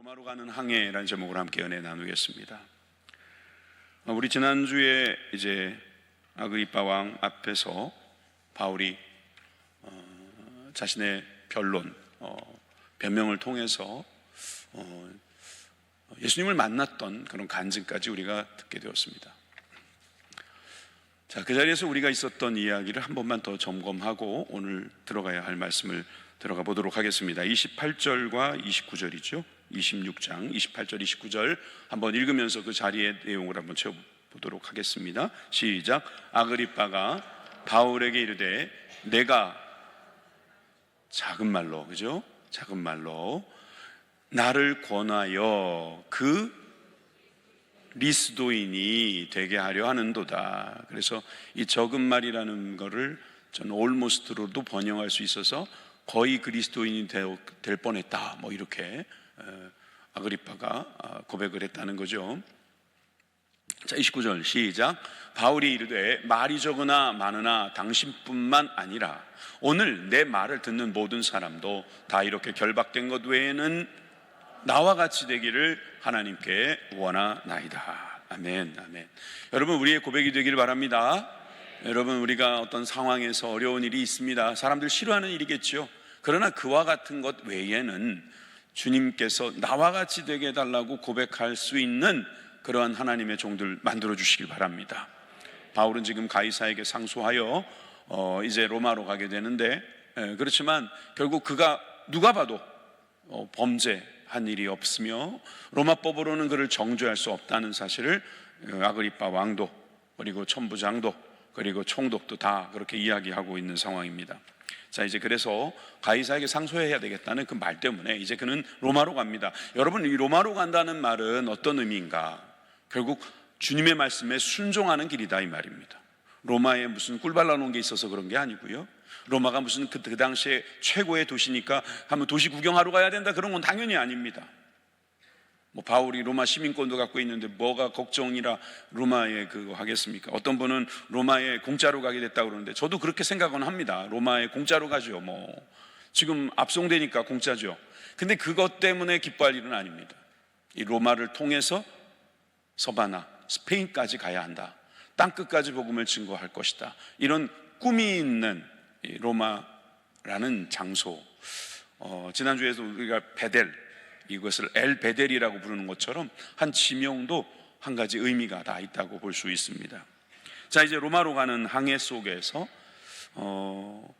로마로 가는 항해라는 제목으로 함께 은혜 나누겠습니다. 우리 지난주에 이제 아그리빠 왕 앞에서 바울이 자신의 변론, 변명을 통해서 예수님을 만났던 그런 간증까지 우리가 듣게 되었습니다. 자, 그 자리에서 우리가 있었던 이야기를 한 번만 더 점검하고 오늘 들어가야 할 말씀을 들어가 보도록 하겠습니다. 28절과 29절이죠. 26장 28절 29절 한번 읽으면서 그 자리의 내용을 한번 채워보도록 하겠습니다. 시작. 아그리빠가 바울에게 이르되 내가 작은 말로, 그죠? 작은 말로 나를 권하여 그 리스도인이 되게 하려 하는도다. 그래서 이 적은 말이라는 거를 저는 올모스트로도 번역할 수 있어서 거의 그리스도인이 될 뻔했다, 뭐 이렇게 아그리빠가 고백을 했다는 거죠. 자, 29절 시작. 바울이 이르되 말이 적으나 많으나 당신뿐만 아니라 오늘 내 말을 듣는 모든 사람도 다 이렇게 결박된 것 외에는 나와 같이 되기를 하나님께 원하나이다. 아멘, 아멘. 여러분, 우리의 고백이 되기를 바랍니다. 여러분, 우리가 어떤 상황에서 어려운 일이 있습니다. 사람들 싫어하는 일이겠죠. 그러나 그와 같은 것 외에는 주님께서 나와 같이 되게 해달라고 고백할 수 있는 그러한 하나님의 종들 만들어 주시길 바랍니다. 바울은 지금 가이사에게 상소하여 이제 로마로 가게 되는데, 그렇지만 결국 그가 누가 봐도 범죄한 일이 없으며 로마법으로는 그를 정죄할 수 없다는 사실을 아그리빠 왕도, 그리고 천부장도, 그리고 총독도 다 그렇게 이야기하고 있는 상황입니다. 자, 이제 그래서 가이사에게 상소해야 되겠다는 그 말 때문에 이제 그는 로마로 갑니다. 여러분, 이 로마로 간다는 말은 어떤 의미인가? 결국 주님의 말씀에 순종하는 길이다, 이 말입니다. 로마에 무슨 꿀 발라놓은 게 있어서 그런 게 아니고요. 로마가 무슨 그 당시에 최고의 도시니까 한번 도시 구경하러 가야 된다, 그런 건 당연히 아닙니다. 뭐 바울이 로마 시민권도 갖고 있는데 뭐가 걱정이라 로마에 그거 하겠습니까? 어떤 분은 로마에 공짜로 가게 됐다고 그러는데 저도 그렇게 생각은 합니다. 로마에 공짜로 가죠. 뭐 지금 압송되니까 공짜죠. 근데 그것 때문에 기뻐할 일은 아닙니다. 이 로마를 통해서 서바나, 스페인까지 가야 한다. 땅끝까지 복음을 증거할 것이다. 이런 꿈이 있는 이 로마라는 장소. 지난주에도 우리가 베델, 이것을 엘 베델이라고 부르는 것처럼 한 지명도 한 가지 의미가 다 있다고 볼 수 있습니다. 자, 이제 로마로 가는 항해 속에서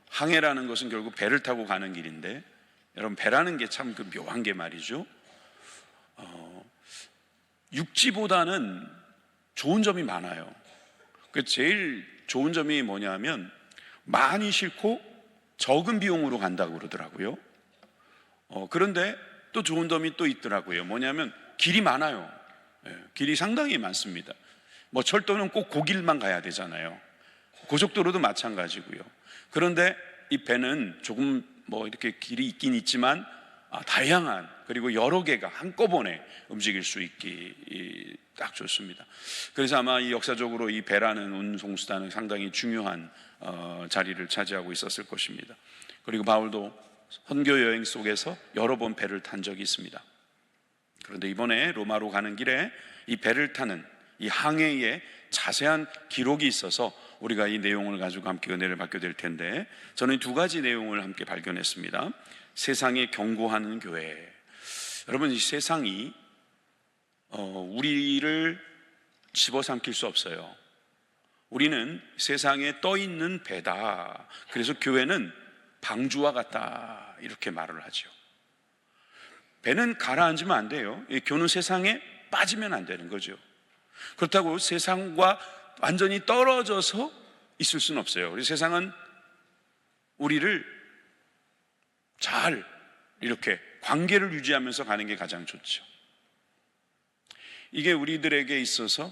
항해라는 것은 결국 배를 타고 가는 길인데, 여러분, 배라는 게 참 그 묘한 게 말이죠. 육지보다는 좋은 점이 많아요. 그 제일 좋은 점이 뭐냐면 많이 싣고 적은 비용으로 간다고 그러더라고요. 그런데 또 좋은 점이 또 있더라고요. 뭐냐면 길이 많아요. 길이 상당히 많습니다. 뭐 철도는 꼭 고길만 가야 되잖아요. 고속도로도 마찬가지고요. 그런데 이 배는 조금 뭐 이렇게 길이 있긴 있지만 다양한, 그리고 여러 개가 한꺼번에 움직일 수 있기 딱 좋습니다. 그래서 아마 이 역사적으로 이 배라는 운송수단은 상당히 중요한 자리를 차지하고 있었을 것입니다. 그리고 바울도 선교 여행 속에서 여러 번 배를 탄 적이 있습니다. 그런데 이번에 로마로 가는 길에 이 배를 타는 이 항해에 자세한 기록이 있어서 우리가 이 내용을 가지고 함께 은혜를 받게 될 텐데, 저는 두 가지 내용을 함께 발견했습니다. 세상에 경고하는 교회. 여러분, 이 세상이 우리를 집어삼킬 수 없어요. 우리는 세상에 떠 있는 배다. 그래서 교회는 방주와 같다, 이렇게 말을 하죠. 배는 가라앉으면 안 돼요. 교는 세상에 빠지면 안 되는 거죠. 그렇다고 세상과 완전히 떨어져서 있을 수는 없어요. 우리 세상은 우리를 잘 이렇게 관계를 유지하면서 가는 게 가장 좋죠. 이게 우리들에게 있어서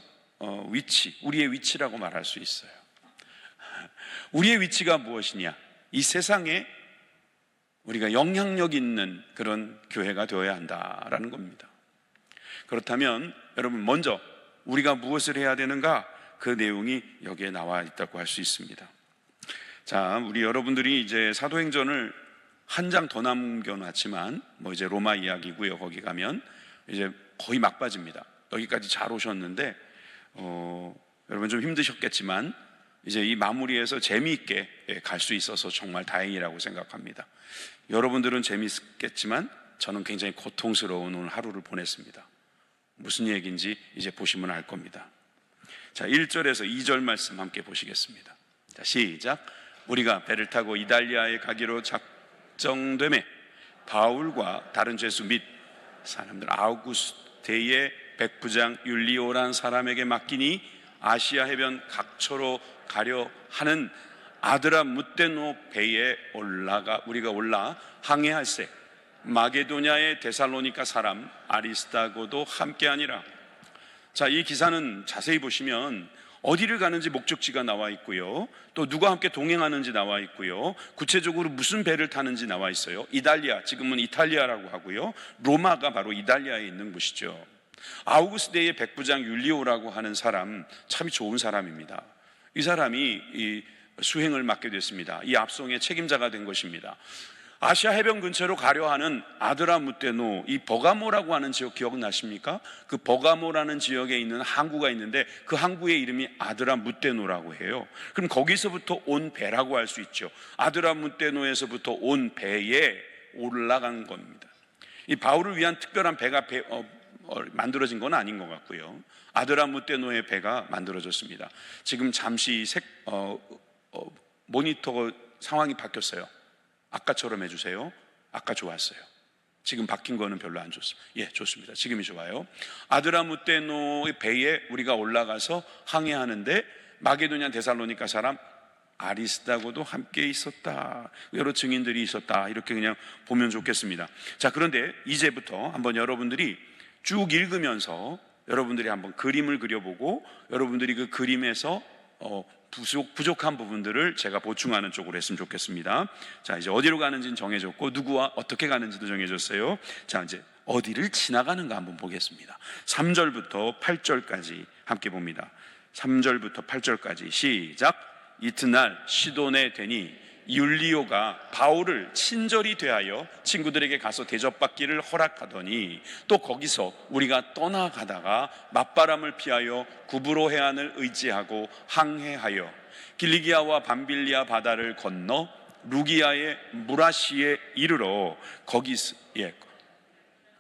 우리의 위치라고 말할 수 있어요. 우리의 위치가 무엇이냐? 이 세상에 우리가 영향력 있는 그런 교회가 되어야 한다라는 겁니다. 그렇다면 여러분, 먼저 우리가 무엇을 해야 되는가? 그 내용이 여기에 나와 있다고 할 수 있습니다. 자, 우리 여러분들이 이제 사도행전을 한 장 더 남겨놨지만 뭐 이제 로마 이야기고요. 거기 가면 이제 거의 막바지입니다. 여기까지 잘 오셨는데 여러분 좀 힘드셨겠지만 이제 이 마무리에서 재미있게 갈 수 있어서 정말 다행이라고 생각합니다. 여러분들은 재미있겠지만 저는 굉장히 고통스러운 오늘 하루를 보냈습니다. 무슨 얘기인지 이제 보시면 알 겁니다. 자, 1절에서 2절 말씀 함께 보시겠습니다. 자, 시작. 우리가 배를 타고 이달리아에 가기로 작정되매 바울과 다른 죄수 및 사람들 아우구스테의 백부장 율리오란 사람에게 맡기니 아시아 해변 각처로 가려 하는 아드라무떼노 배에 우리가 올라 항해할세 마게도냐의 데살로니가 사람 아리스다고도 함께하니라. 자, 이 기사는 자세히 보시면 어디를 가는지 목적지가 나와 있고요, 또 누가 함께 동행하는지 나와 있고요, 구체적으로 무슨 배를 타는지 나와 있어요. 이달리아, 지금은 이탈리아라고 하고요, 로마가 바로 이달리아에 있는 곳이죠. 아우구스데의 백부장 율리오라고 하는 사람 참 좋은 사람입니다. 이 사람이 이 수행을 맡게 됐습니다. 이 압송의 책임자가 된 것입니다. 아시아 해변 근처로 가려 하는 아드라무떼노, 이 버가모라고 하는 지역 기억나십니까? 그 버가모라는 지역에 있는 항구가 있는데 그 항구의 이름이 아드라무떼노라고 해요. 그럼 거기서부터 온 배라고 할 수 있죠. 아드라무떼노에서부터 온 배에 올라간 겁니다. 이 바울을 위한 특별한 배가 만들어진 건 아닌 것 같고요, 아드라무떼노의 배가 만들어졌습니다. 지금 잠시 모니터 상황이 바뀌었어요. 아까처럼 해주세요. 아까 좋았어요. 지금 바뀐 거는 별로 안 좋습니다. 예, 좋습니다. 지금이 좋아요. 아드라무떼노의 배에 우리가 올라가서 항해하는데 마게도냐 데살로니가 사람 아리스다고도 함께 있었다, 여러 증인들이 있었다, 이렇게 그냥 보면 좋겠습니다. 자, 그런데 이제부터 한번 여러분들이 쭉 읽으면서 여러분들이 한번 그림을 그려보고 여러분들이 그 그림에서 부족한 부분들을 제가 보충하는 쪽으로 했으면 좋겠습니다. 자, 이제 어디로 가는지는 정해졌고 누구와 어떻게 가는지도 정해졌어요. 자, 이제 어디를 지나가는가 한번 보겠습니다. 3절부터 8절까지 함께 봅니다. 3절부터 8절까지 시작. 이튿날 시돈에 되니 율리오가 바울을 친절히 대하여 친구들에게 가서 대접받기를 허락하더니 또 거기서 우리가 떠나가다가 맞바람을 피하여 구브로 해안을 의지하고 항해하여 길리기아와 밤빌리아 바다를 건너 루기아의 무라시에 이르러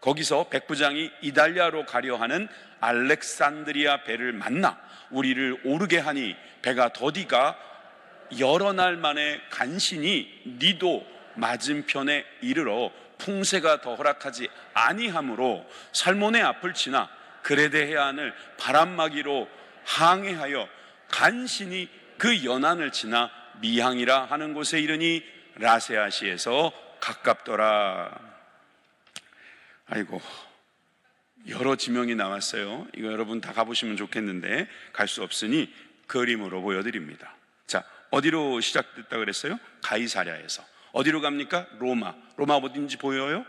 거기서 백부장이 이달리아로 가려 하는 알렉산드리아 배를 만나 우리를 오르게 하니 배가 더디가 여러 날 만에 간신히 니도 맞은편에 이르러 풍세가 더 허락하지 아니하므로 살몬의 앞을 지나 그레데 해안을 바람막이로 항해하여 간신히 그 연안을 지나 미항이라 하는 곳에 이르니 라세아시에서 가깝더라. 아이고, 여러 지명이 나왔어요. 이거 여러분 다 가보시면 좋겠는데 갈 수 없으니 그림으로 보여드립니다. 자, 어디로 시작됐다 그랬어요? 가이사랴에서. 어디로 갑니까? 로마. 로마 어딘지 보여요?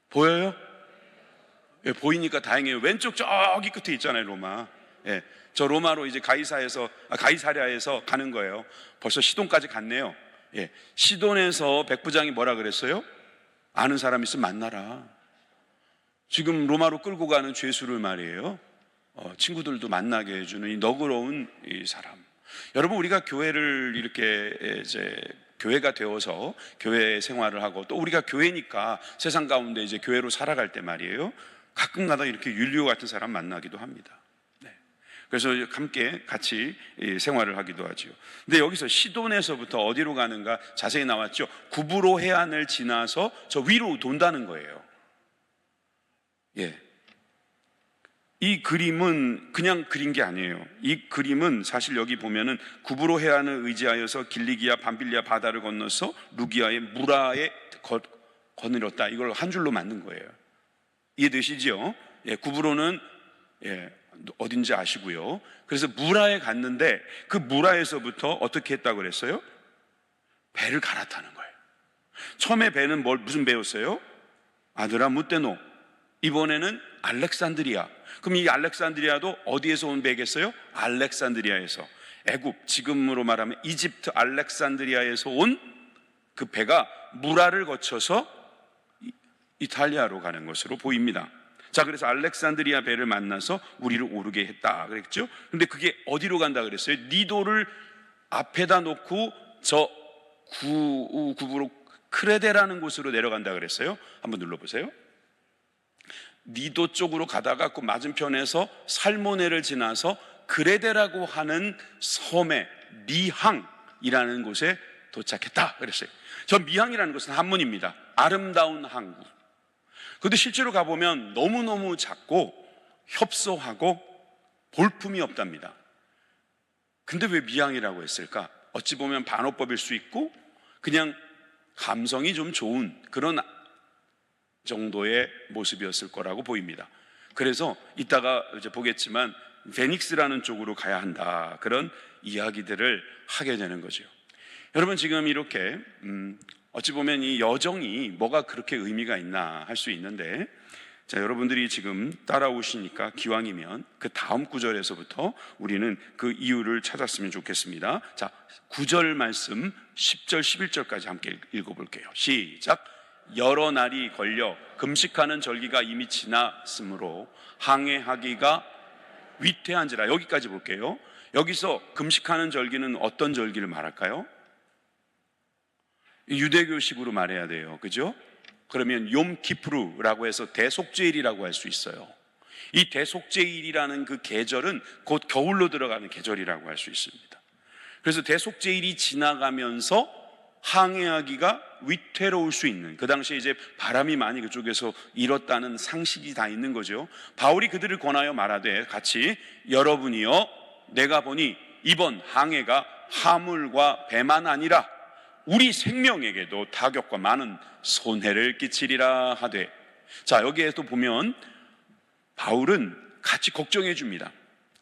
보여요? 예, 보이니까 다행이에요. 왼쪽 저기 끝에 있잖아요, 로마. 예, 저 로마로 이제 가이사랴에서 가는 거예요. 벌써 시돈까지 갔네요. 예, 시돈에서 백부장이 뭐라 그랬어요? 아는 사람 있으면 만나라. 지금 로마로 끌고 가는 죄수를 말이에요. 친구들도 만나게 해주는 이 너그러운 이 사람. 여러분, 우리가 교회를 이렇게 이제 교회가 되어서 교회 생활을 하고 또 우리가 교회니까 세상 가운데 이제 교회로 살아갈 때 말이에요, 가끔가다 이렇게 율리오 같은 사람 만나기도 합니다. 네. 그래서 함께 같이 생활을 하기도 하죠. 근데 여기서 시돈에서부터 어디로 가는가 자세히 나왔죠. 구브로 해안을 지나서 저 위로 돈다는 거예요. 예. 이 그림은 그냥 그린 게 아니에요. 이 그림은 사실 여기 보면은 구브로 해안을 의지하여서 길리기아 밤빌리아 바다를 건너서 루기아의 무라에 거느렸다. 이걸 한 줄로 만든 거예요. 이해되시죠? 예, 구브로는 어딘지 아시고요. 그래서 무라에 갔는데 그 무라에서부터 어떻게 했다고 그랬어요? 배를 갈아타는 거예요. 처음에 배는 무슨 배였어요? 아드라무떼노. 이번에는 알렉산드리아. 그럼 이 알렉산드리아도 어디에서 온 배겠어요? 알렉산드리아에서, 애굽, 지금으로 말하면 이집트 알렉산드리아에서 온 그 배가 무라를 거쳐서 이탈리아로 가는 것으로 보입니다. 자, 그래서 알렉산드리아 배를 만나서 우리를 오르게 했다 그랬죠. 근데 그게 어디로 간다 그랬어요? 니도를 앞에다 놓고 저 구부로 크레데라는 곳으로 내려간다 그랬어요. 한번 눌러보세요. 니도 쪽으로 가다가 그 맞은편에서 살모네를 지나서 그레데라고 하는 섬의 미항이라는 곳에 도착했다 그랬어요. 저 미항이라는 것은 한문입니다. 아름다운 항구. 그런데 실제로 가보면 너무너무 작고 협소하고 볼품이 없답니다. 근데 왜 미항이라고 했을까? 어찌 보면 반어법일 수 있고 그냥 감성이 좀 좋은 그런 정도의 모습이었을 거라고 보입니다. 그래서 이따가 이제 보겠지만 베닉스라는 쪽으로 가야 한다, 그런 이야기들을 하게 되는 거죠. 여러분, 지금 이렇게 어찌 보면 이 여정이 뭐가 그렇게 의미가 있나 할 수 있는데, 자, 여러분들이 지금 따라오시니까 기왕이면 그 다음 구절에서부터 우리는 그 이유를 찾았으면 좋겠습니다. 자, 9절 말씀 10절 11절까지 함께 읽어볼게요. 시작. 여러 날이 걸려 금식하는 절기가 이미 지났으므로 항해하기가 위태한지라. 여기까지 볼게요. 여기서 금식하는 절기는 어떤 절기를 말할까요? 유대교식으로 말해야 돼요. 그죠? 그러면 욤키프루라고 해서 대속죄일이라고 할 수 있어요. 이 대속죄일이라는 그 계절은 곧 겨울로 들어가는 계절이라고 할 수 있습니다. 그래서 대속죄일이 지나가면서 항해하기가 위태로울 수 있는, 그 당시에 이제 바람이 많이 그쪽에서 일었다는 상식이 다 있는 거죠. 바울이 그들을 권하여 말하되 같이 여러분이여 내가 보니 이번 항해가 화물과 배만 아니라 우리 생명에게도 타격과 많은 손해를 끼치리라 하되. 자, 여기에 또 보면 바울은 같이 걱정해 줍니다.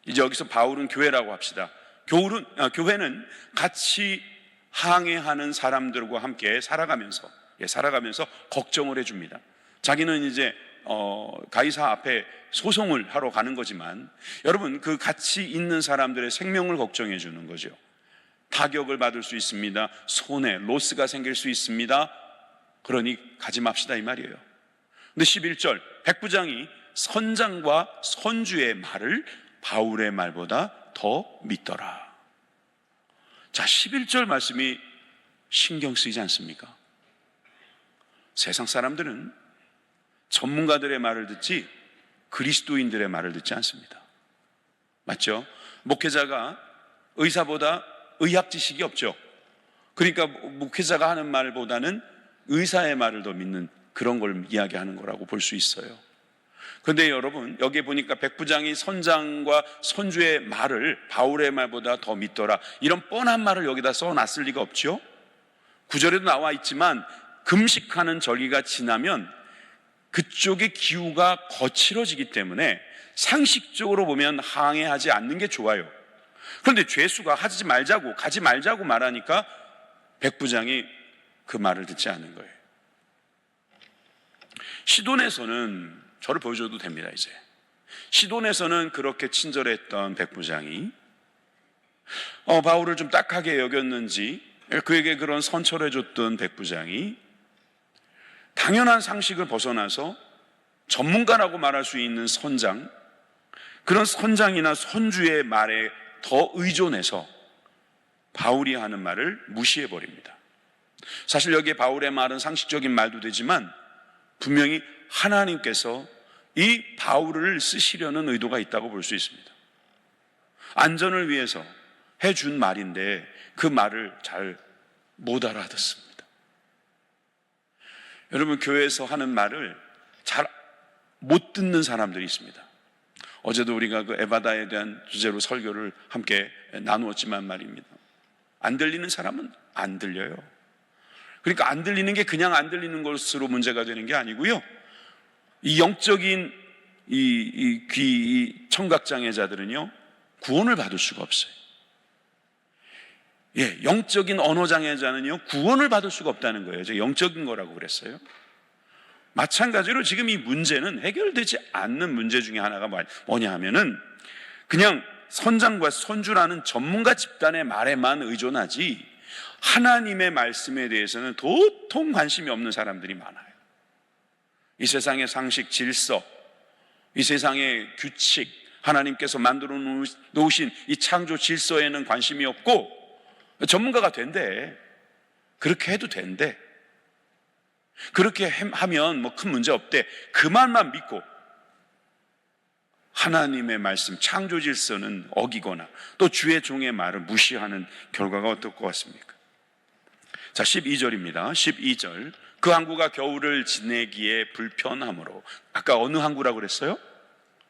이제 여기서 바울은 교회라고 합시다. 교회는 같이 항해하는 사람들과 함께 살아가면서 걱정을 해줍니다. 자기는 이제 가이사 앞에 소송을 하러 가는 거지만, 여러분, 그 같이 있는 사람들의 생명을 걱정해 주는 거죠. 타격을 받을 수 있습니다. 손해, 로스가 생길 수 있습니다. 그러니 가지 맙시다 이 말이에요. 근데 11절, 백부장이 선장과 선주의 말을 바울의 말보다 더 믿더라. 자, 11절 말씀이 신경 쓰이지 않습니까? 세상 사람들은 전문가들의 말을 듣지 그리스도인들의 말을 듣지 않습니다. 맞죠? 목회자가 의사보다 의학 지식이 없죠. 그러니까 목회자가 하는 말보다는 의사의 말을 더 믿는 그런 걸 이야기하는 거라고 볼 수 있어요. 그런데 여러분, 여기에 보니까 백부장이 선장과 선주의 말을 바울의 말보다 더 믿더라, 이런 뻔한 말을 여기다 써놨을 리가 없죠. 9절에도 나와 있지만 금식하는 절기가 지나면 그쪽의 기후가 거칠어지기 때문에 상식적으로 보면 항해하지 않는 게 좋아요. 그런데 죄수가 하지 말자고, 가지 말자고 말하니까 백부장이 그 말을 듣지 않는 거예요. 시돈에서는, 저를 보여줘도 됩니다. 이제 시돈에서는 그렇게 친절했던 백부장이 바울을 좀 딱하게 여겼는지, 그에게 그런 선처를 해줬던 백부장이 당연한 상식을 벗어나서 전문가라고 말할 수 있는 선장, 그런 선장이나 선주의 말에 더 의존해서 바울이 하는 말을 무시해버립니다. 사실 여기에 바울의 말은 상식적인 말도 되지만 분명히 하나님께서 이 바울을 쓰시려는 의도가 있다고 볼 수 있습니다. 안전을 위해서 해준 말인데 그 말을 잘 못 알아듣습니다. 여러분, 교회에서 하는 말을 잘 못 듣는 사람들이 있습니다. 어제도 우리가 그 에바다에 대한 주제로 설교를 함께 나누었지만 말입니다. 안 들리는 사람은 안 들려요. 그러니까 안 들리는 게 그냥 안 들리는 것으로 문제가 되는 게 아니고요, 이 영적인 이 청각장애자들은요 구원을 받을 수가 없어요. 영적인 언어장애자는요 구원을 받을 수가 없다는 거예요. 제가 영적인 거라고 그랬어요. 마찬가지로 지금 이 문제는 해결되지 않는 문제 중에 하나가 뭐냐 하면은 그냥 선장과 선주라는 전문가 집단의 말에만 의존하지 하나님의 말씀에 대해서는 도통 관심이 없는 사람들이 많아요. 이 세상의 상식, 질서, 이 세상의 규칙, 하나님께서 만들어 놓으신 이 창조 질서에는 관심이 없고, 전문가가 된대. 그렇게 해도 된대. 그렇게 하면 뭐 큰 문제 없대. 그 말만 믿고 하나님의 말씀, 창조 질서는 어기거나 또 주의 종의 말을 무시하는 결과가 어떨 것 같습니까? 자, 12절입니다. 12절. 그 항구가 겨울을 지내기에 불편하므로. 아까 어느 항구라고 그랬어요?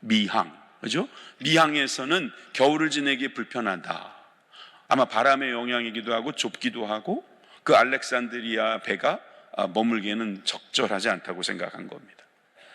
미항. 그죠? 미항에서는 겨울을 지내기에 불편하다. 아마 바람의 영향이기도 하고 좁기도 하고 그 알렉산드리아 배가 머물기에는 적절하지 않다고 생각한 겁니다.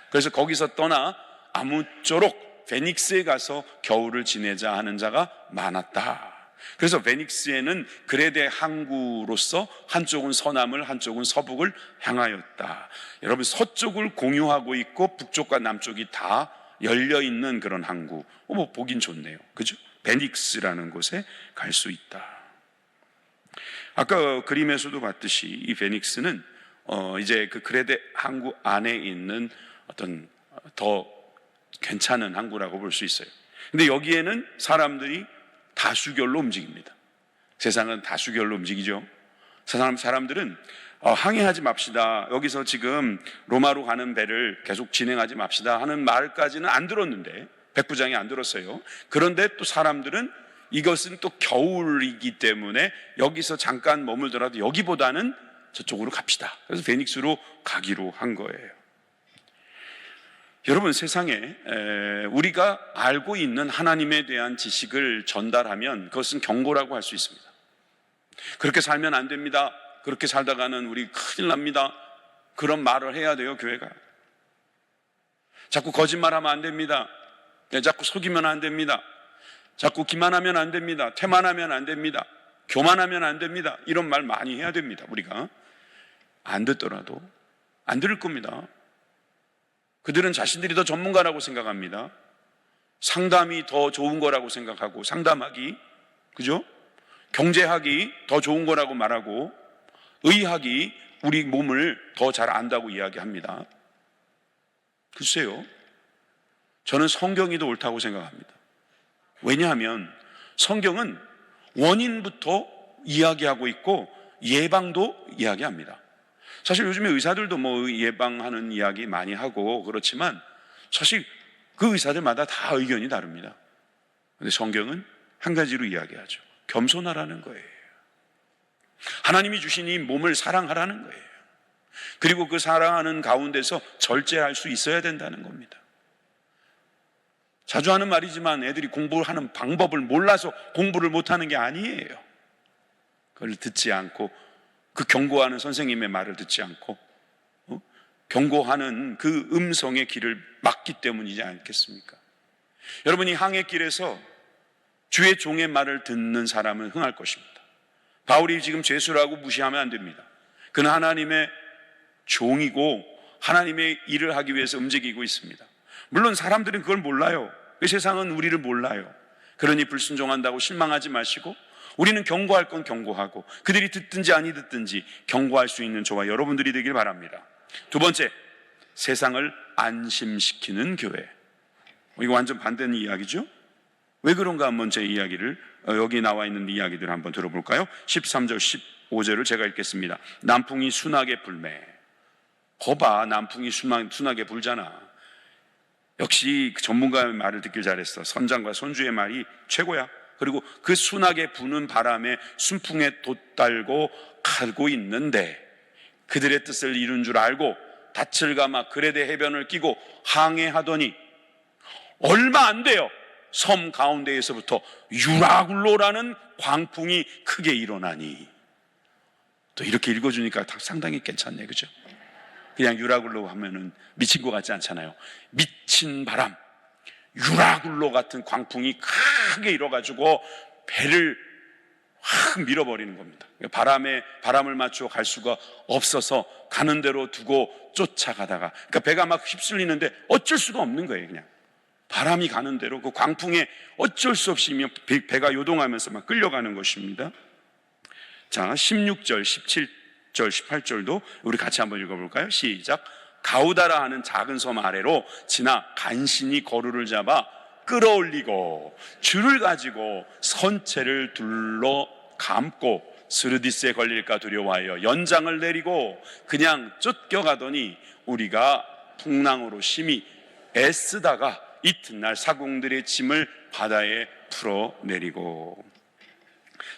그래서 거기서 떠나 아무쪼록 베닉스에 가서 겨울을 지내자 하는 자가 많았다. 그래서 베닉스에는 그레데 항구로서 한쪽은 서남을 한쪽은 서북을 향하였다. 여러분, 서쪽을 공유하고 있고 북쪽과 남쪽이 다 열려있는 그런 항구. 뭐 보긴 좋네요. 그죠? 베닉스라는 곳에 갈 수 있다. 아까 그림에서도 봤듯이 이 베닉스는 이제 그 그레데 항구 안에 있는 어떤 더 괜찮은 항구라고 볼 수 있어요. 근데 여기에는 사람들이 다수결로 움직입니다. 세상은 다수결로 움직이죠. 사람들은 항해하지 맙시다, 여기서 지금 로마로 가는 배를 계속 진행하지 맙시다 하는 말까지는 안 들었는데, 백부장이 안 들었어요. 그런데 또 사람들은 이것은 또 겨울이기 때문에 여기서 잠깐 머물더라도 여기보다는 저쪽으로 갑시다. 그래서 베닉스로 가기로 한 거예요. 여러분, 세상에 우리가 알고 있는 하나님에 대한 지식을 전달하면 그것은 경고라고 할 수 있습니다. 그렇게 살면 안 됩니다. 그렇게 살다가는 우리 큰일 납니다. 그런 말을 해야 돼요, 교회가. 자꾸 거짓말하면 안 됩니다. 자꾸 속이면 안 됩니다. 자꾸 기만하면 안 됩니다. 태만하면 안 됩니다. 교만하면 안 됩니다. 이런 말 많이 해야 됩니다. 우리가 안 듣더라도 안 들을 겁니다. 그들은 자신들이 더 전문가라고 생각합니다. 상담이 더 좋은 거라고 생각하고, 상담하기, 그죠? 경제학이 더 좋은 거라고 말하고, 의학이 우리 몸을 더 잘 안다고 이야기합니다. 글쎄요, 저는 성경이 더 옳다고 생각합니다. 왜냐하면 성경은 원인부터 이야기하고 있고 예방도 이야기합니다. 사실 요즘에 의사들도 뭐 예방하는 이야기 많이 하고 그렇지만 사실 그 의사들마다 다 의견이 다릅니다. 그런데 성경은 한 가지로 이야기하죠. 겸손하라는 거예요. 하나님이 주신 이 몸을 사랑하라는 거예요. 그리고 그 사랑하는 가운데서 절제할 수 있어야 된다는 겁니다. 자주 하는 말이지만 애들이 공부하는 방법을 몰라서 공부를 못하는 게 아니에요. 그걸 듣지 않고, 그 경고하는 선생님의 말을 듣지 않고 경고하는 그 음성의 길을 막기 때문이지 않겠습니까? 여러분이 항해길에서 주의 종의 말을 듣는 사람은 흥할 것입니다. 바울이 지금 죄수라고 무시하면 안 됩니다. 그는 하나님의 종이고 하나님의 일을 하기 위해서 움직이고 있습니다. 물론 사람들은 그걸 몰라요. 그 세상은 우리를 몰라요. 그러니 불순종한다고 실망하지 마시고, 우리는 경고할 건 경고하고 그들이 듣든지 아니 듣든지 경고할 수 있는 저와 여러분들이 되길 바랍니다. 두 번째, 세상을 안심시키는 교회. 이거 완전 반대는 이야기죠. 왜 그런가 한번 제 이야기를, 여기 나와 있는 이야기들을 한번 들어볼까요? 13절 15절을 제가 읽겠습니다. 남풍이 순하게 불매. 거봐, 남풍이 순하게 불잖아. 역시 그 전문가의 말을 듣길 잘했어. 선장과 선주의 말이 최고야. 그리고 그 순하게 부는 바람에 순풍에 돛달고 가고 있는데 그들의 뜻을 이룬 줄 알고 닻을 감아 그레데 해변을 끼고 항해하더니 얼마 안 돼요. 섬 가운데에서부터 유라굴로라는 광풍이 크게 일어나니. 또 이렇게 읽어주니까 상당히 괜찮네, 그죠? 그냥 유라굴로 하면은 미친 것 같지 않잖아요. 미친 바람, 유라굴로 같은 광풍이 크게 일어가지고 배를 확 밀어버리는 겁니다. 바람을 맞추어 갈 수가 없어서 가는 대로 두고 쫓아가다가, 그러니까 배가 막 휩쓸리는데 어쩔 수가 없는 거예요. 그냥 바람이 가는 대로 그 광풍에 어쩔 수 없이 배가 요동하면서 막 끌려가는 것입니다. 자, 16절, 17절, 18절도 우리 같이 한번 읽어볼까요? 시작. 가우다라 하는 작은 섬 아래로 지나 간신히 거루를 잡아 끌어올리고 줄을 가지고 선체를 둘러 감고 스르디스에 걸릴까 두려워하여 연장을 내리고 그냥 쫓겨가더니 우리가 풍랑으로 심히 애쓰다가 이튿날 사공들의 짐을 바다에 풀어내리고.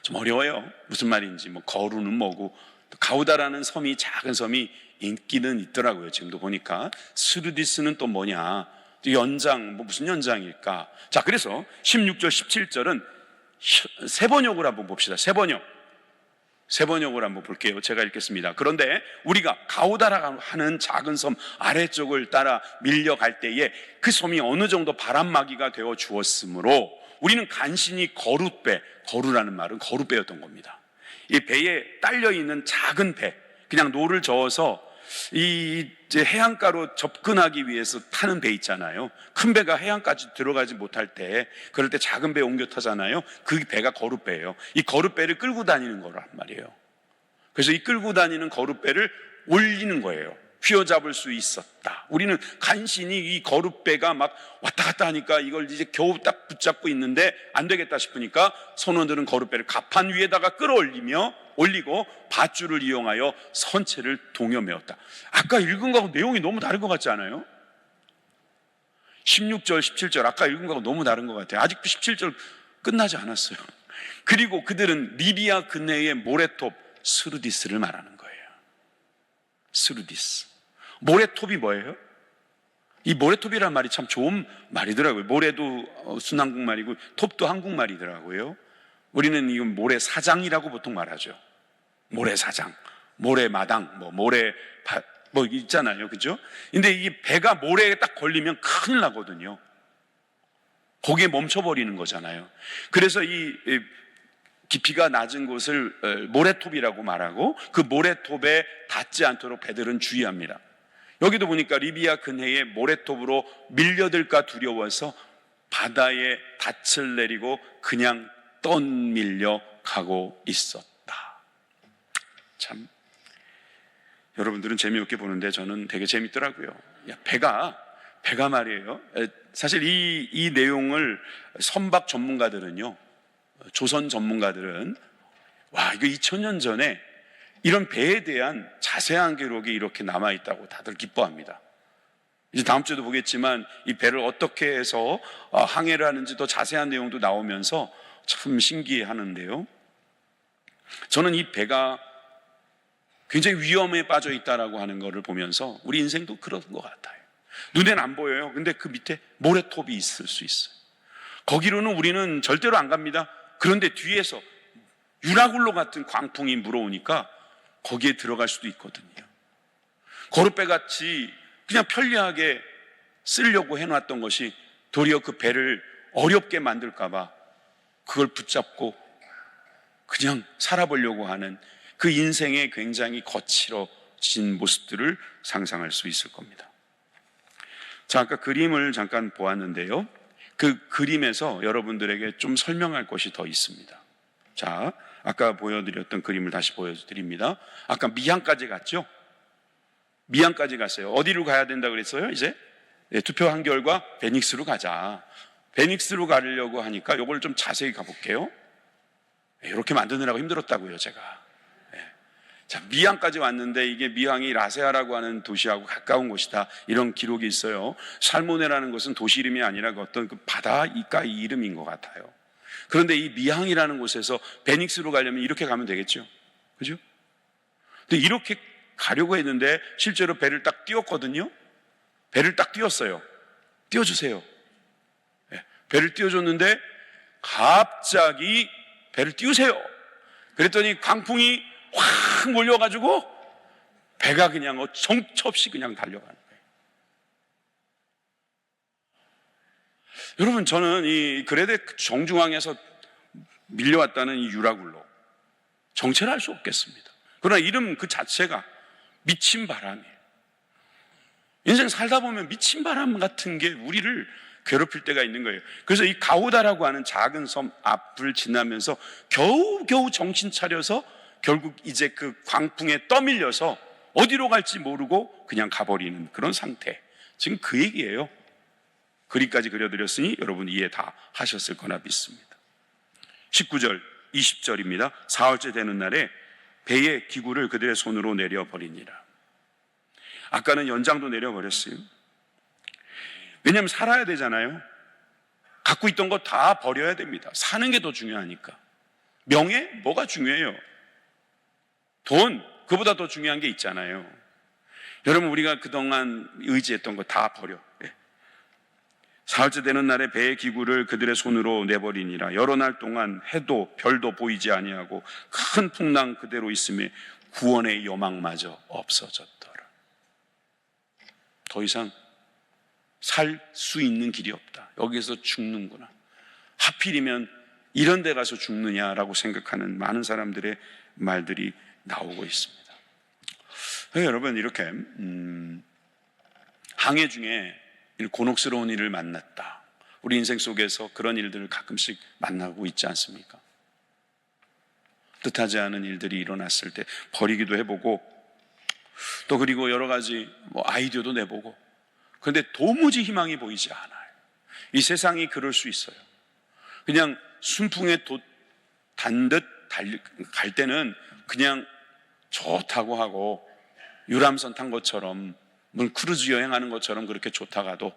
좀 어려워요. 무슨 말인지. 뭐 거루는 뭐고, 가우다라는 섬이, 작은 섬이 인기는 있더라고요. 지금도 보니까. 스르디스는 또 뭐냐, 또 연장, 뭐 무슨 연장일까. 자, 그래서 16절 17절은 세번역을 한번 봅시다. 세번역을 한번 볼게요. 제가 읽겠습니다. 그런데 우리가 가우다라 하는 작은 섬 아래쪽을 따라 밀려갈 때에 그 섬이 어느 정도 바람막이가 되어 주었으므로 우리는 간신히 거루라는 말은 거루배였던 겁니다. 이 배에 딸려있는 작은 배, 그냥 노를 저어서 이제 해안가로 접근하기 위해서 타는 배 있잖아요. 큰 배가 해안까지 들어가지 못할 때, 그럴 때 작은 배 옮겨 타잖아요. 그 배가 거룻배예요. 이 거룻배를 끌고 다니는 거란 말이에요. 그래서 이 끌고 다니는 거룻배를 올리는 거예요. 휘어잡을 수 있었다. 우리는 간신히 이 거룻배가 막 왔다 갔다 하니까 이걸 이제 겨우 딱 붙잡고 있는데 안 되겠다 싶으니까 선원들은 거룻배를 가판 위에다가 올리고 밧줄을 이용하여 선체를 동여매었다. 아까 읽은 거하고 내용이 너무 다른 것 같지 않아요? 16절, 17절 아까 읽은 거하고 너무 다른 것 같아요. 아직도 17절 끝나지 않았어요. 그리고 그들은 리비아 근해의 모래톱 스루디스를 말하는 거예요. 스루디스. 모래톱이 뭐예요? 이 모래톱이라는 말이 참 좋은 말이더라고요. 모래도 순한국말이고 톱도 한국말이더라고요. 우리는 이건 모래사장이라고 보통 말하죠. 모래사장, 모래마당, 모래 있잖아요, 그죠? 근데 이 배가 모래에 딱 걸리면 큰일 나거든요. 거기에 멈춰버리는 거잖아요. 그래서 이 깊이가 낮은 곳을 모래톱이라고 말하고 그 모래톱에 닿지 않도록 배들은 주의합니다. 여기도 보니까 리비아 근해에 모래톱으로 밀려들까 두려워서 바다에 닻을 내리고 그냥 떠밀려 가고 있었다. 참, 여러분들은 재미없게 보는데 저는 되게 재밌더라고요. 배가 말이에요. 사실 이 내용을 선박 전문가들은요, 조선 전문가들은 와, 이거 2000년 전에 이런 배에 대한 자세한 기록이 이렇게 남아있다고 다들 기뻐합니다. 이제 다음 주에도 보겠지만 이 배를 어떻게 해서 항해를 하는지 더 자세한 내용도 나오면서 참 신기해 하는데요. 저는 이 배가 굉장히 위험에 빠져 있다라고 하는 것을 보면서 우리 인생도 그런 것 같아요. 눈에는 안 보여요. 근데 그 밑에 모래톱이 있을 수 있어요. 거기로는 우리는 절대로 안 갑니다. 그런데 뒤에서 유라굴로 같은 광풍이 불어오니까 거기에 들어갈 수도 있거든요. 거룻배 같이 그냥 편리하게 쓰려고 해놨던 것이 도리어 그 배를 어렵게 만들까봐 그걸 붙잡고 그냥 살아보려고 하는 그 인생의 굉장히 거칠어진 모습들을 상상할 수 있을 겁니다. 자, 아까 그림을 잠깐 보았는데요. 그 그림에서 여러분들에게 좀 설명할 것이 더 있습니다. 자, 아까 보여드렸던 그림을 다시 보여드립니다. 아까 미항까지 갔죠? 미항까지 갔어요. 어디로 가야 된다고 그랬어요? 이제 투표한 결과 베닉스로 가자. 베닉스로 가려고 하니까 이걸 좀 자세히 가볼게요. 이렇게 만드느라고 힘들었다고요, 제가. 자, 미항까지 왔는데 이게 미항이 라세아라고 하는 도시하고 가까운 곳이다, 이런 기록이 있어요. 살모네라는 것은 도시 이름이 아니라 어떤 그 바다가 이름인 것 같아요. 그런데 이 미항이라는 곳에서 베닉스로 가려면 이렇게 가면 되겠죠, 그죠? 근데 이렇게 가려고 했는데 실제로 배를 딱 띄웠거든요. 배를 딱 띄웠어요. 띄워주세요. 배를 띄워줬는데 갑자기 배를 띄우세요. 그랬더니 강풍이 확 몰려가지고 배가 그냥 정처 없이 그냥 달려가는 거예요. 여러분, 저는 이 그레데 정중앙에서 밀려왔다는 이 유라굴로 정체를 할 수 없겠습니다. 그러나 이름 그 자체가 미친 바람이에요. 인생 살다 보면 미친 바람 같은 게 우리를 괴롭힐 때가 있는 거예요. 그래서 이 가우다라고 하는 작은 섬 앞을 지나면서 겨우 정신 차려서 결국 이제 그 광풍에 떠밀려서 어디로 갈지 모르고 그냥 가버리는 그런 상태. 지금 그 얘기예요. 그리까지 그려드렸으니 여러분 이해 다 하셨을 거나 믿습니다. 19절 20절입니다. 사흘째 되는 날에 배의 기구를 그들의 손으로 내려버리니라. 아까는 연장도 내려버렸어요. 왜냐하면 살아야 되잖아요. 갖고 있던 거 다 버려야 됩니다. 사는 게 더 중요하니까. 명예? 뭐가 중요해요? 돈? 그보다 더 중요한 게 있잖아요. 여러분, 우리가 그동안 의지했던 거 다 버려. 사흘째 되는 날에 배의 기구를 그들의 손으로 내버리니라. 여러 날 동안 해도 별도 보이지 아니하고 큰 풍랑 그대로 있음에 구원의 여망마저 없어졌더라. 더 이상 살 수 있는 길이 없다. 여기서 죽는구나. 하필이면 이런 데 가서 죽느냐라고 생각하는 많은 사람들의 말들이 나오고 있습니다. 여러분, 이렇게 항해 중에 곤혹스러운 일을 만났다. 우리 인생 속에서 그런 일들을 가끔씩 만나고 있지 않습니까? 뜻하지 않은 일들이 일어났을 때 버리기도 해보고, 또 그리고 여러 가지 아이디어도 내보고, 그런데 도무지 희망이 보이지 않아요. 이 세상이 그럴 수 있어요. 그냥 순풍에 단 듯 갈 때는 그냥 좋다고 하고, 유람선 탄 것처럼, 크루즈 여행하는 것처럼 그렇게 좋다가도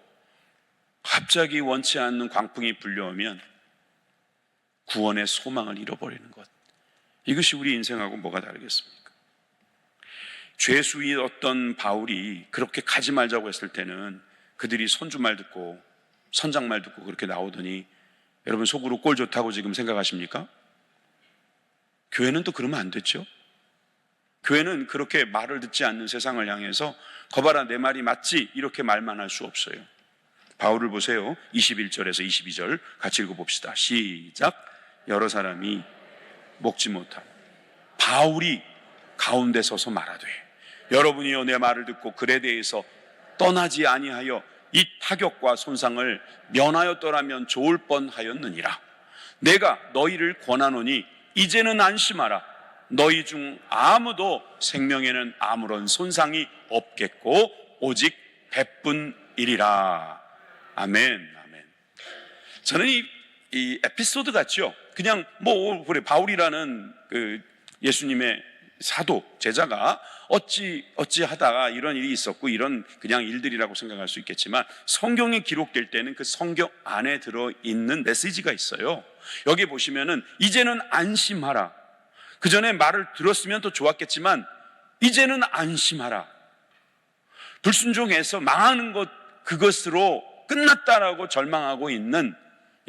갑자기 원치 않는 광풍이 불려오면 구원의 소망을 잃어버리는 것. 이것이 우리 인생하고 뭐가 다르겠습니까? 죄수이었던 바울이 그렇게 가지 말자고 했을 때는 그들이 선주 말 듣고 선장 말 듣고 그렇게 나오더니, 여러분 속으로 꼴 좋다고 지금 생각하십니까? 교회는 또 그러면 안 됐죠. 교회는 그렇게 말을 듣지 않는 세상을 향해서 거봐라 내 말이 맞지 이렇게 말만 할 수 없어요. 바울을 보세요. 21절에서 22절 같이 읽어봅시다. 시작. 여러 사람이 먹지 못하고 바울이 가운데 서서 말하되, 여러분이여 내 말을 듣고 글에 대해서 떠나지 아니하여 이 타격과 손상을 면하였더라면 좋을 뻔하였느니라. 내가 너희를 권하노니 이제는 안심하라. 너희 중 아무도 생명에는 아무런 손상이 없겠고 오직 배뿐이리라. 아멘, 아멘. 저는 이 에피소드 같죠. 그냥 그래 바울이라는 그 예수님의 사도 제자가 어찌 하다가 이런 일이 있었고 이런 그냥 일들이라고 생각할 수 있겠지만, 성경에 기록될 때는 그 성경 안에 들어있는 메시지가 있어요. 여기 보시면은 이제는 안심하라. 그 전에 말을 들었으면 더 좋았겠지만 이제는 안심하라. 불순종해서 망하는 것, 그것으로 끝났다라고 절망하고 있는,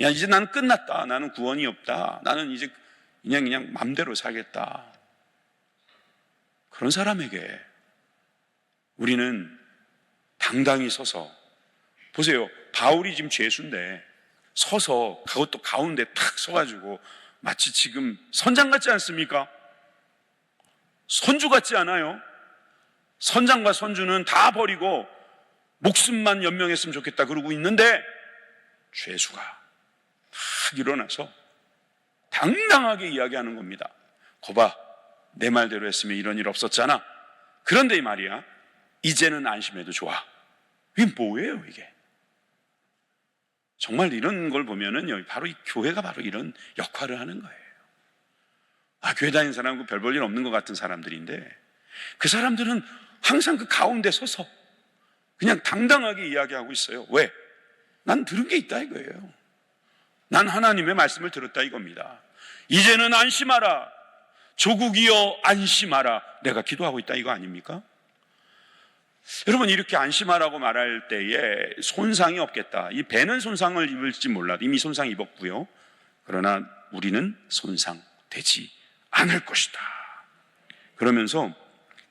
야 이제 나는 끝났다, 나는 구원이 없다, 나는 이제 그냥 맘대로 살겠다, 그런 사람에게 우리는 당당히 서서, 보세요, 바울이 지금 죄수인데 서서, 그것도 가운데 탁 서가지고 마치 지금 선장 같지 않습니까? 선주 같지 않아요? 선장과 선주는 다 버리고 목숨만 연명했으면 좋겠다 그러고 있는데, 죄수가 탁 일어나서 당당하게 이야기하는 겁니다. 거봐, 내 말대로 했으면 이런 일 없었잖아. 그런데 이 말이야, 이제는 안심해도 좋아. 이게 뭐예요 이게? 정말 이런 걸 보면은 바로 이 교회가 바로 이런 역할을 하는 거예요. 교회 다니는 사람은 별 볼 일 없는 것 같은 사람들인데, 그 사람들은 항상 그 가운데 서서 그냥 당당하게 이야기하고 있어요. 왜? 난 들은 게 있다 이거예요. 난 하나님의 말씀을 들었다 이겁니다. 이제는 안심하라. 조국이여 안심하라. 내가 기도하고 있다 이거 아닙니까? 여러분, 이렇게 안심하라고 말할 때에 손상이 없겠다. 이 배는 손상을 입을지 몰라도 이미 손상 입었고요. 그러나 우리는 손상되지 않을 것이다. 그러면서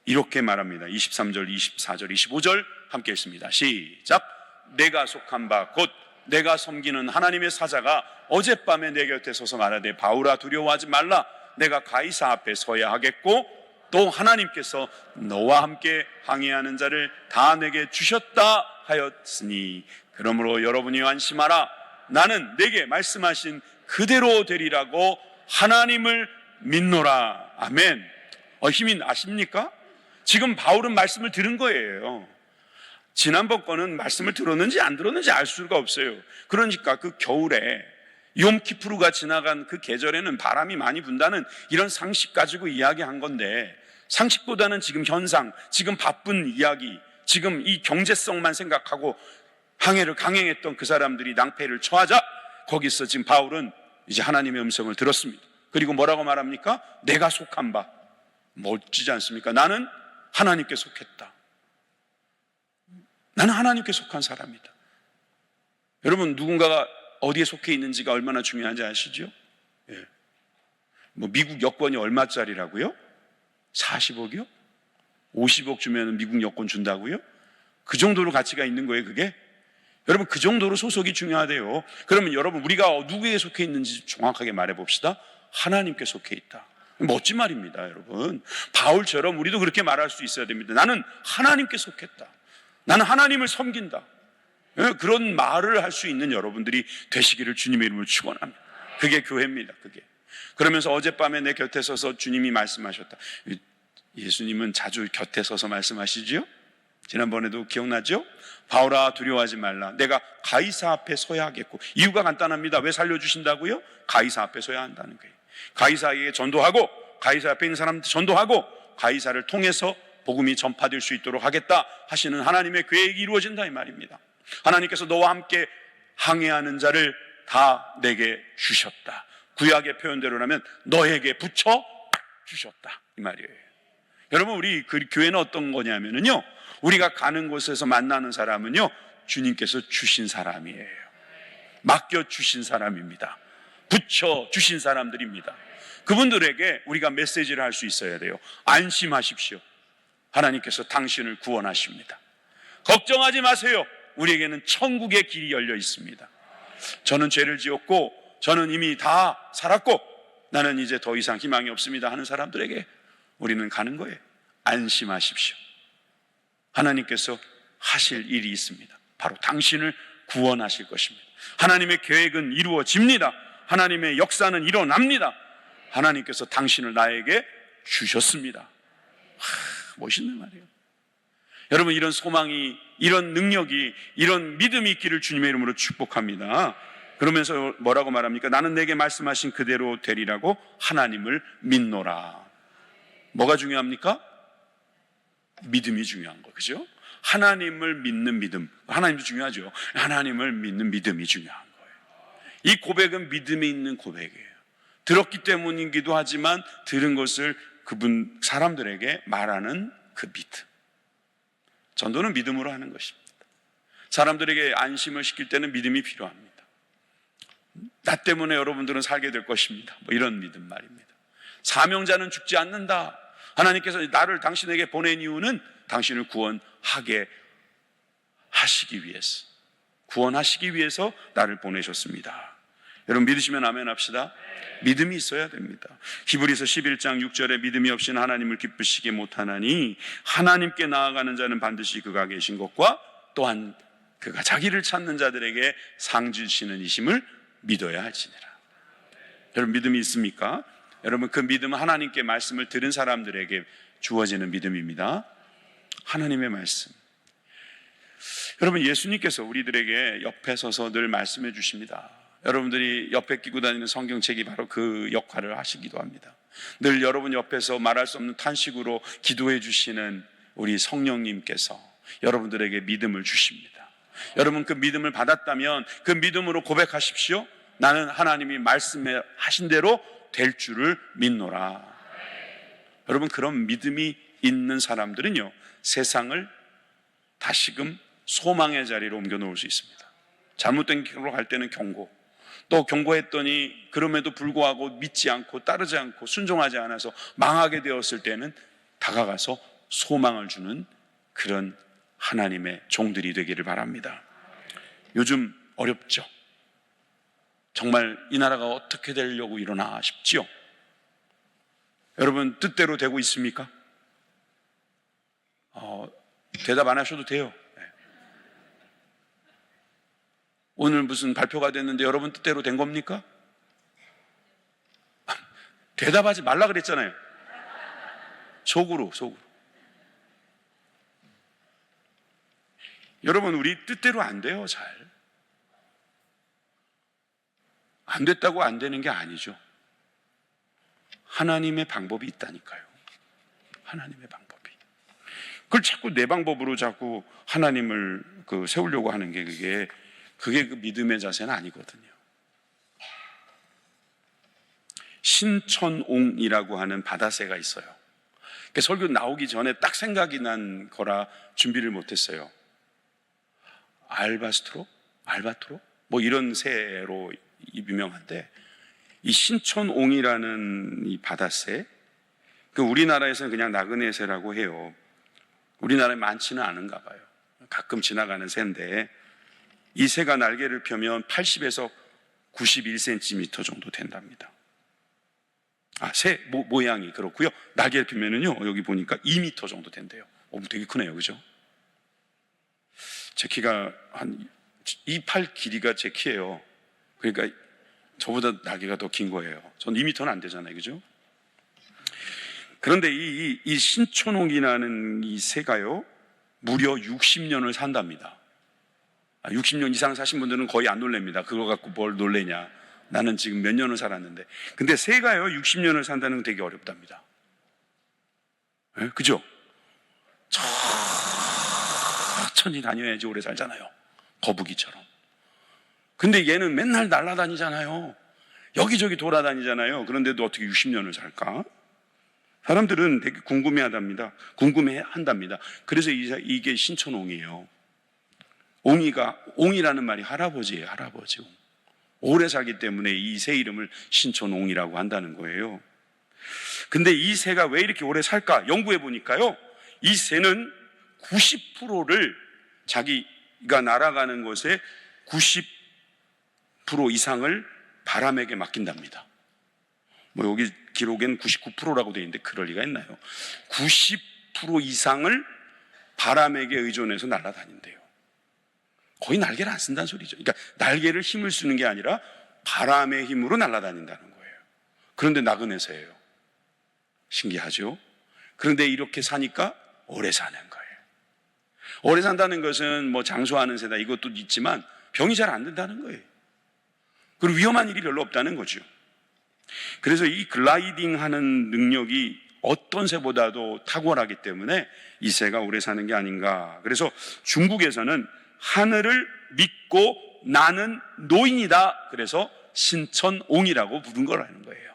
이렇게 말합니다. 23절, 24절, 25절 함께 읽습니다. 시작. 내가 속한 바 곧 내가 섬기는 하나님의 사자가 어젯밤에 내 곁에 서서 말하되, 바울아 두려워하지 말라. 내가 가이사 앞에 서야 하겠고 또 하나님께서 너와 함께 항해하는 자를 다 내게 주셨다 하였으니, 그러므로 여러분이 안심하라. 나는 내게 말씀하신 그대로 되리라고 하나님을 믿노라. 아멘. 힘이 나십니까? 지금 바울은 말씀을 들은 거예요. 지난번 거는 말씀을 들었는지 안 들었는지 알 수가 없어요. 그러니까 그 겨울에 욤키프루가 지나간 그 계절에는 바람이 많이 분다는 이런 상식 가지고 이야기한 건데, 상식보다는 지금 현상, 지금 바쁜 이야기, 지금 이 경제성만 생각하고 항해를 강행했던 그 사람들이 낭패를 처하자 거기서 지금 바울은 이제 하나님의 음성을 들었습니다. 그리고 뭐라고 말합니까? 내가 속한 바. 멋지지 않습니까? 나는 하나님께 속했다. 나는 하나님께 속한 사람이다. 여러분, 누군가가 어디에 속해 있는지가 얼마나 중요한지 아시죠? 예. 미국 여권이 얼마짜리라고요? 40억이요? 50억 주면 미국 여권 준다고요? 그 정도로 가치가 있는 거예요, 그게? 여러분, 그 정도로 소속이 중요하대요. 그러면 여러분, 우리가 누구에 속해 있는지 정확하게 말해 봅시다. 하나님께 속해 있다. 멋진 말입니다, 여러분. 바울처럼 우리도 그렇게 말할 수 있어야 됩니다. 나는 하나님께 속했다. 나는 하나님을 섬긴다. 그런 말을 할 수 있는 여러분들이 되시기를 주님의 이름으로 축원합니다. 그게 교회입니다. 그게. 그러면서 어젯밤에 내 곁에 서서 주님이 말씀하셨다. 예수님은 자주 곁에 서서 말씀하시지요? 지난번에도 기억나죠? 바울아, 두려워하지 말라. 내가 가이사 앞에 서야 하겠고. 이유가 간단합니다. 왜 살려주신다고요? 가이사 앞에 서야 한다는 거예요. 가이사에게 전도하고, 가이사 앞에 있는 사람한테 전도하고, 가이사를 통해서 복음이 전파될 수 있도록 하겠다 하시는 하나님의 계획이 이루어진다 이 말입니다. 하나님께서 너와 함께 항해하는 자를 다 내게 주셨다. 구약의 표현대로라면 너에게 붙여 주셨다 이 말이에요. 여러분, 우리 그 교회는 어떤 거냐면요, 우리가 가는 곳에서 만나는 사람은요, 주님께서 주신 사람이에요. 맡겨 주신 사람입니다. 붙여 주신 사람들입니다. 그분들에게 우리가 메시지를 할 수 있어야 돼요. 안심하십시오. 하나님께서 당신을 구원하십니다. 걱정하지 마세요. 우리에게는 천국의 길이 열려 있습니다. 저는 죄를 지었고, 저는 이미 다 살았고, 나는 이제 더 이상 희망이 없습니다 하는 사람들에게 우리는 가는 거예요. 안심하십시오. 하나님께서 하실 일이 있습니다. 바로 당신을 구원하실 것입니다. 하나님의 계획은 이루어집니다. 하나님의 역사는 일어납니다. 하나님께서 당신을 나에게 주셨습니다. 멋있는 말이에요. 여러분, 이런 소망이, 이런 능력이, 이런 믿음이 있기를 주님의 이름으로 축복합니다. 그러면서 뭐라고 말합니까? 나는 내게 말씀하신 그대로 되리라고 하나님을 믿노라. 뭐가 중요합니까? 믿음이 중요한 거, 그죠? 하나님을 믿는 믿음, 하나님도 중요하죠. 하나님을 믿는 믿음이 중요한 거예요. 이 고백은 믿음이 있는 고백이에요. 들었기 때문이기도 하지만 들은 것을 그분 사람들에게 말하는 그 믿음. 전도는 믿음으로 하는 것입니다. 사람들에게 안심을 시킬 때는 믿음이 필요합니다. 나 때문에 여러분들은 살게 될 것입니다. 이런 믿음 말입니다. 사명자는 죽지 않는다. 하나님께서 나를 당신에게 보낸 이유는 당신을 구원하게 하시기 위해서, 구원하시기 위해서 나를 보내셨습니다. 여러분, 믿으시면 아멘 합시다. 믿음이 있어야 됩니다. 히브리서 11장 6절에 믿음이 없이는 하나님을 기쁘시게 못하나니 하나님께 나아가는 자는 반드시 그가 계신 것과 또한 그가 자기를 찾는 자들에게 상 주시는 이심을 믿어야 할지니라. 여러분, 믿음이 있습니까? 여러분, 그 믿음은 하나님께 말씀을 들은 사람들에게 주어지는 믿음입니다. 하나님의 말씀. 여러분, 예수님께서 우리들에게 옆에 서서 늘 말씀해 주십니다. 여러분들이 옆에 끼고 다니는 성경책이 바로 그 역할을 하시기도 합니다. 늘 여러분 옆에서 말할 수 없는 탄식으로 기도해 주시는 우리 성령님께서 여러분들에게 믿음을 주십니다. 여러분, 그 믿음을 받았다면 그 믿음으로 고백하십시오. 나는 하나님이 말씀하신 대로 될 줄을 믿노라. 여러분, 그런 믿음이 있는 사람들은요, 세상을 다시금 소망의 자리로 옮겨 놓을 수 있습니다. 잘못된 길로 갈 때는 경고, 또 경고했더니 그럼에도 불구하고 믿지 않고 따르지 않고 순종하지 않아서 망하게 되었을 때는 다가가서 소망을 주는 그런 하나님의 종들이 되기를 바랍니다. 요즘 어렵죠? 정말 이 나라가 어떻게 되려고 이러나 싶지요? 여러분, 뜻대로 되고 있습니까? 대답 안 하셔도 돼요. 오늘 무슨 발표가 됐는데 여러분 뜻대로 된 겁니까? 대답하지 말라 그랬잖아요. 속으로. 여러분, 우리 뜻대로 안 돼요. 잘 안 됐다고 안 되는 게 아니죠. 하나님의 방법이 있다니까요. 하나님의 방법이. 그걸 자꾸 내 방법으로 자꾸 하나님을 세우려고 하는 게 그게 그 믿음의 자세는 아니거든요. 신천옹이라고 하는 바다새가 있어요. 설교 나오기 전에 딱 생각이 난 거라 준비를 못했어요. 알바트로 뭐 이런 새로 유명한데, 이 신천옹이라는 이 바다새, 우리나라에서는 그냥 나그네새라고 해요. 우리나라에 많지는 않은가 봐요. 가끔 지나가는 새인데, 이 새가 날개를 펴면 80에서 91cm 정도 된답니다. 새 모양이 그렇고요. 날개를 펴면은요, 여기 보니까 2m 정도 된대요. 되게 크네요, 그죠? 제 키가 이 팔 길이가 제 키예요. 그러니까 저보다 날개가 더 긴 거예요. 전 2m는 안 되잖아요, 그죠? 그런데 이 신천옹이라는 이 새가요, 무려 60년을 산답니다. 60년 이상 사신 분들은 거의 안 놀랍니다. 그거 갖고 뭘 놀래냐. 나는 지금 몇 년을 살았는데. 근데 새가요, 60년을 산다는 건 되게 어렵답니다. 네? 그죠? 천천히 다녀야지 오래 살잖아요. 거북이처럼. 근데 얘는 맨날 날아다니잖아요. 여기저기 돌아다니잖아요. 그런데도 어떻게 60년을 살까? 사람들은 되게 궁금해한답니다. 그래서 이게 신천옹이에요. 옹이라는 말이 할아버지예요. 할아버지. 오래 살기 때문에 이 새 이름을 신천옹이라고 한다는 거예요. 근데 이 새가 왜 이렇게 오래 살까? 연구해 보니까요, 이 새는 90%를 자기가 날아가는 곳에 90% 이상을 바람에게 맡긴답니다. 뭐 여기 기록엔 99%라고 되어 있는데 그럴 리가 있나요? 90% 이상을 바람에게 의존해서 날아다닌대요. 거의 날개를 안 쓴다는 소리죠. 그러니까 날개를 힘을 쓰는 게 아니라 바람의 힘으로 날아다닌다는 거예요. 그런데 나그네새예요. 신기하죠? 그런데 이렇게 사니까 오래 사는 거예요. 오래 산다는 것은 뭐 장수하는 새다 이것도 있지만 병이 잘 안 든다는 거예요. 그리고 위험한 일이 별로 없다는 거죠. 그래서 이 글라이딩 하는 능력이 어떤 새보다도 탁월하기 때문에 이 새가 오래 사는 게 아닌가. 그래서 중국에서는 하늘을 믿고 나는 노인이다. 그래서 신천옹이라고 부른 거라는 거예요.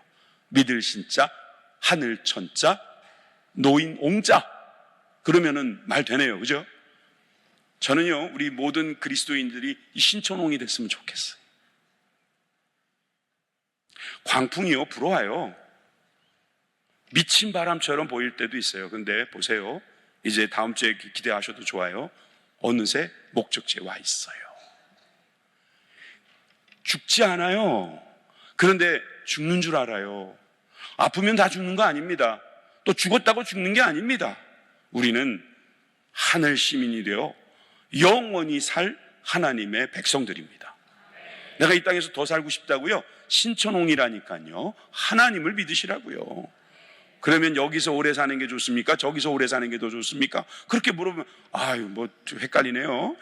믿을 신자, 하늘 천자, 노인 옹자. 그러면은 말 되네요. 그죠? 저는요, 우리 모든 그리스도인들이 이 신천옹이 됐으면 좋겠어요. 광풍이요, 불어와요. 미친 바람처럼 보일 때도 있어요. 근데 보세요. 이제 다음 주에 기대하셔도 좋아요. 어느새 목적지에 와 있어요. 죽지 않아요. 그런데 죽는 줄 알아요. 아프면 다 죽는 거 아닙니다. 또 죽었다고 죽는 게 아닙니다. 우리는 하늘 시민이 되어 영원히 살 하나님의 백성들입니다. 내가 이 땅에서 더 살고 싶다고요? 신천옹이라니까요. 하나님을 믿으시라고요. 그러면 여기서 오래 사는 게 좋습니까? 저기서 오래 사는 게 더 좋습니까? 그렇게 물어보면 뭐 좀 헷갈리네요.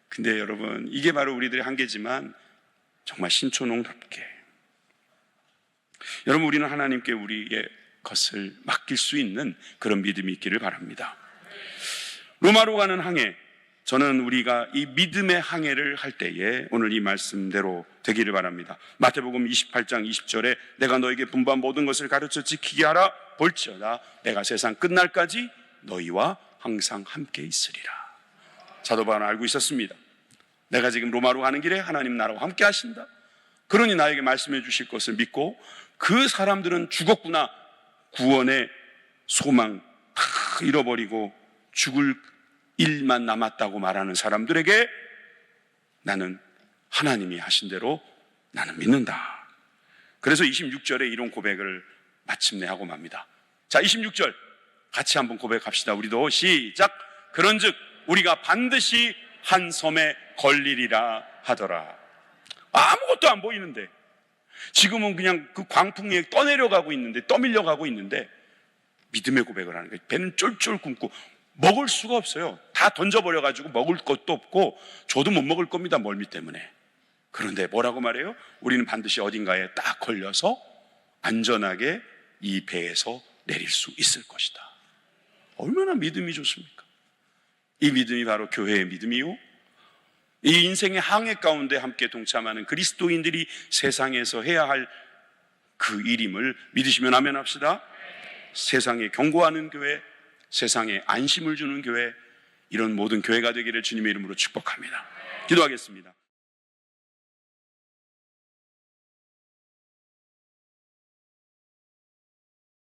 근데 여러분, 이게 바로 우리들의 한계지만 정말 신천옹답게 여러분, 우리는 하나님께 우리의 것을 맡길 수 있는 그런 믿음이 있기를 바랍니다. 로마로 가는 항해, 저는 우리가 이 믿음의 항해를 할 때에 오늘 이 말씀대로 되기를 바랍니다. 마태복음 28장 20절에 내가 너에게 분부한 모든 것을 가르쳐 지키게 하라. 볼지어다 내가 세상 끝날까지 너희와 항상 함께 있으리라. 사도 바울은 알고 있었습니다. 내가 지금 로마로 가는 길에 하나님 나라와 함께 하신다. 그러니 나에게 말씀해 주실 것을 믿고, 그 사람들은 죽었구나, 구원의 소망 다 잃어버리고 죽을 일만 남았다고 말하는 사람들에게 나는 하나님이 하신 대로 나는 믿는다. 그래서 26절에 이런 고백을 마침내 하고 맙니다. 자, 26절 같이 한번 고백합시다. 우리도 시작. 그런즉 우리가 반드시 한 섬에 걸리리라 하더라. 아무것도 안 보이는데, 지금은 그냥 그 광풍에 떠내려가고 있는데, 떠밀려가고 있는데 믿음의 고백을 하는 거예요. 배는 쫄쫄 굶고 먹을 수가 없어요. 다 던져버려가지고 먹을 것도 없고 저도 못 먹을 겁니다, 멀미 때문에. 그런데 뭐라고 말해요? 우리는 반드시 어딘가에 딱 걸려서 안전하게 이 배에서 내릴 수 있을 것이다. 얼마나 믿음이 좋습니까? 이 믿음이 바로 교회의 믿음이요, 이 인생의 항해 가운데 함께 동참하는 그리스도인들이 세상에서 해야 할 그 일임을 믿으시면 아멘 합시다. 세상에 경고하는 교회, 세상에 안심을 주는 교회, 이런 모든 교회가 되기를 주님의 이름으로 축복합니다. 기도하겠습니다.